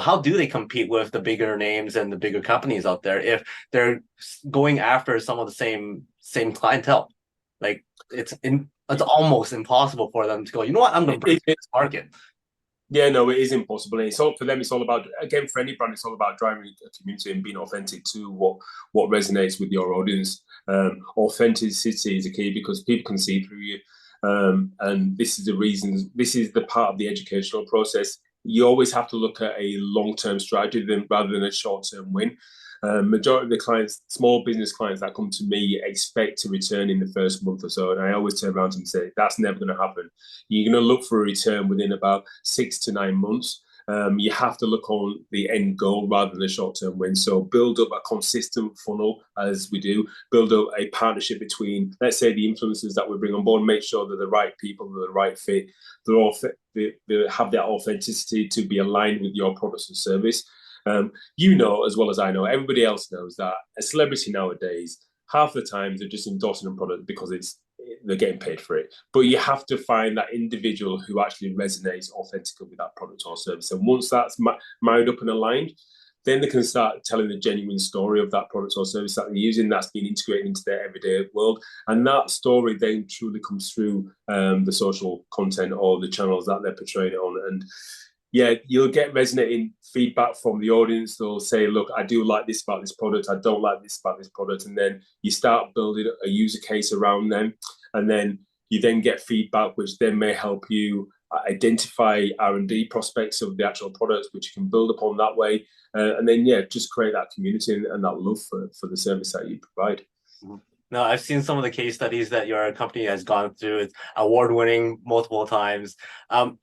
how do they compete with the bigger names and the bigger companies out there if they're going after some of the same clientele? Like it's almost impossible for them to go, you know what, I'm going to break this market. Yeah, no, it is impossible. And it's all for them. It's all about, again, for any brand, it's all about driving a community and being authentic to what resonates with your audience. Authenticity is a key because people can see through you. And this is the reason. This is the part of the educational process. You always have to look at a long-term strategy rather than a short-term win. Majority of the clients, small business clients that come to me, expect to return in the first month or so. And I always turn around and say, that's never going to happen. You're going to look for a return within about 6 to 9 months. You have to look on the end goal rather than the short-term win. So build up a consistent funnel as we do, build up a partnership between, let's say, the influencers that we bring on board, make sure they're the right people, they're the right fit, they have that authenticity to be aligned with your products and service. You know, as well as I know, everybody else knows that a celebrity nowadays, half the time they're just endorsing a product because they're getting paid for it. But you have to find that individual who actually resonates authentically with that product or service. And once that's married up and aligned, then they can start telling the genuine story of that product or service that they're using that's been integrated into their everyday world. And that story then truly comes through the social content or the channels that they're portraying it on. And yeah, you'll get resonating feedback from the audience. They'll say, look, I do like this about this product. I don't like this about this product. And then you start building a user case around them. And then you then get feedback, which then may help you identify R&D prospects of the actual products, which you can build upon that way. And then, yeah, just create that community and that love for the service that you provide. Mm-hmm. No, I've seen some of the case studies that your company has gone through. It's award-winning multiple times.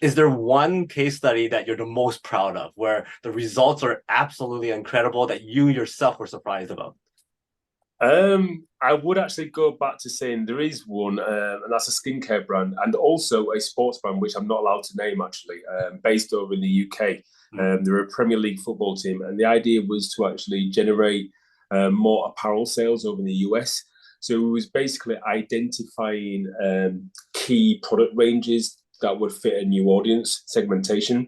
Is there one case study that you're the most proud of, where the results are absolutely incredible that you yourself were surprised about? I would actually go back to saying there is one, and that's a skincare brand, and also a sports brand, which I'm not allowed to name actually, based over in the UK. They're a Premier League football team, and the idea was to actually generate more apparel sales over in the US. So it was basically identifying key product ranges that would fit a new audience segmentation.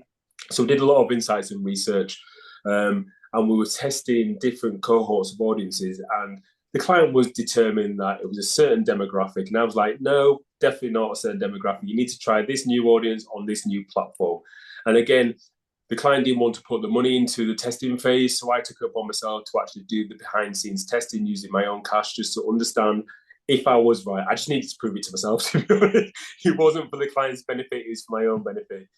So we did a lot of insights and research, and we were testing different cohorts of audiences. And the client was determined that it was a certain demographic. And I was like, no, definitely not a certain demographic. You need to try this new audience on this new platform. And again, the client didn't want to put the money into the testing phase, so I took it upon myself to actually do the behind-the-scenes testing using my own cash just to understand if I was right. I just needed to prove it to myself. It wasn't for the client's benefit, it was for my own benefit.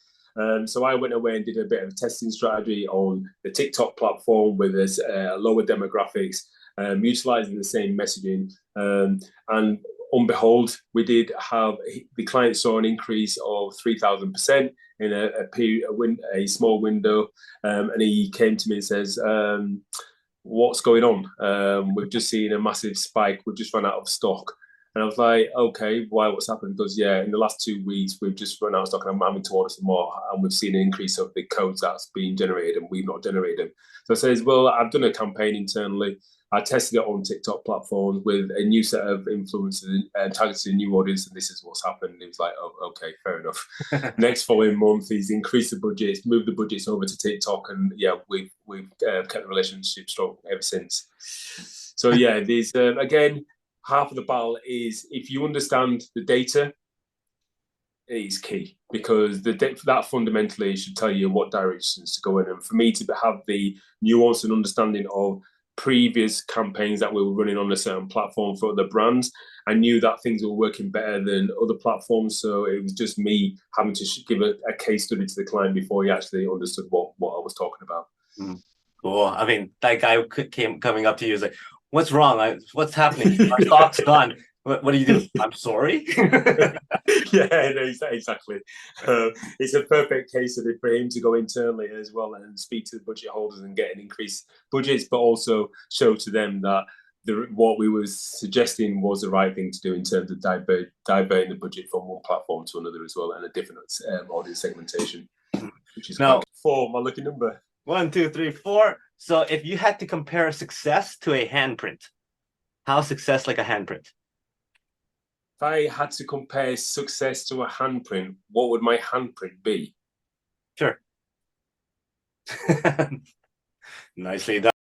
So I went away and did a bit of a testing strategy on the TikTok platform with this lower demographics, utilizing the same messaging. And on behold, we did have the client saw an increase of 3,000% in a small window, and he came to me and says, "What's going on? We've just seen a massive spike. We've just run out of stock." And I was like, "Okay, why? What's happened?" He goes, "Yeah, in the last 2 weeks, we've just run out of stock, and I'm having to order some more, and we've seen an increase of the codes that's being generated, and we've not generated them." So I says, "Well, I've done a campaign internally. I tested it on TikTok platforms with a new set of influencers and targeted a new audience, and this is what's happened." And he was like, "Oh, okay, fair enough." Next following month, he's increased the budgets, moved the budgets over to TikTok, and yeah, we've kept the relationship strong ever since. So yeah, there's again, half of the battle is if you understand the data, it is key because that fundamentally should tell you what directions to go in. And for me to have the nuance and understanding of previous campaigns that we were running on a certain platform for other brands, I knew that things were working better than other platforms. So it was just me having to give a case study to the client before he actually understood what I was talking about. Cool. I mean, that guy coming up to you is like, "What's wrong? What's happening? Our stock's gone. What do you do?" "I'm sorry." Yeah, no, exactly. It's a perfect case study for him to go internally as well and speak to the budget holders and get an increased budgets, but also show to them that what we were suggesting was the right thing to do in terms of diverting the budget from one platform to another as well, and a different audience segmentation, which is now 4, my lucky number. 1, 2, 3, 4. So if you had to compare success to a handprint, how success like a handprint? If I had to compare success to a handprint, what would my handprint be? Sure. Nicely done.